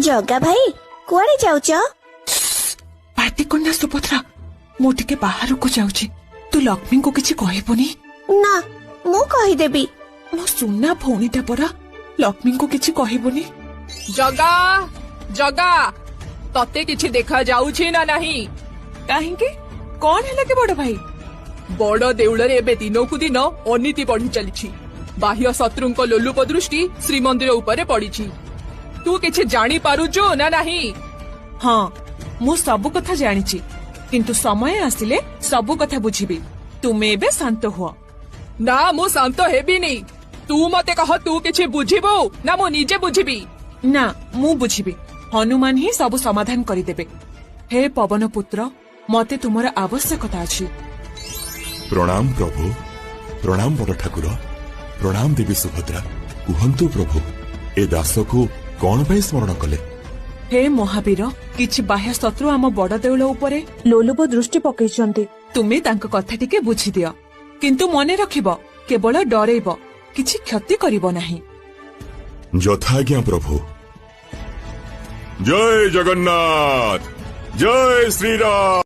जगा भाई कुआड़े जाउच? पार्टी करना सुभद्रा मु टिके बाहर को जाउची तू लक्ष्मी को किछि कहबोनी ना मु कहिदेबी। मो सुना भौणीटा परा लक्ष्मी को किछि कहबोनी। जगा जगा तते किछि देखा जाउछि ना नहीं? काहेकि कौन है के बड़ भाई? बड़ देउल रे एबे दिनकु दिन अनीति बढ़ी चलीछि। बाह्य शत्रुंक लोलुप दृष्टि श्रीमंदिर उपरे पड़िछि। तू किछि जानी पारुजो ना नहीं? हाँ मु सबु कथा जानिछि किंतु समय आसिले सबु कथा बुझिबी। तुमे एबे शांत हुआ। ना मु शांत हेबिनी। तू मते कह तू किछि बुझिबो ना मु निजे बुझिबी? ना मु बुझिबी। हनुमान ही सबु समाधान करिदेबे। हे पवन पुत्र मते तुमर आवश्यकता अछि। प्रणाम प्रभु। प्रणाम बड़ ठाकुर। प्रणाम देवी सुभद्रा। कुहंतु प्रभु ए दास को कौन पे स्मरण कले? हे महावीर किछि बाह्य शत्रु आम बड़ देउल उपरे लोलुप दृष्टि पकैछन्ते। तुमे तांक कथा टिके बुझि दियो किंतु मने रखिबो केवल डरेइबो किछि क्षति करिवो नाही। यथाज्ञा प्रभु। जय जगन्नाथ। जय श्री राम।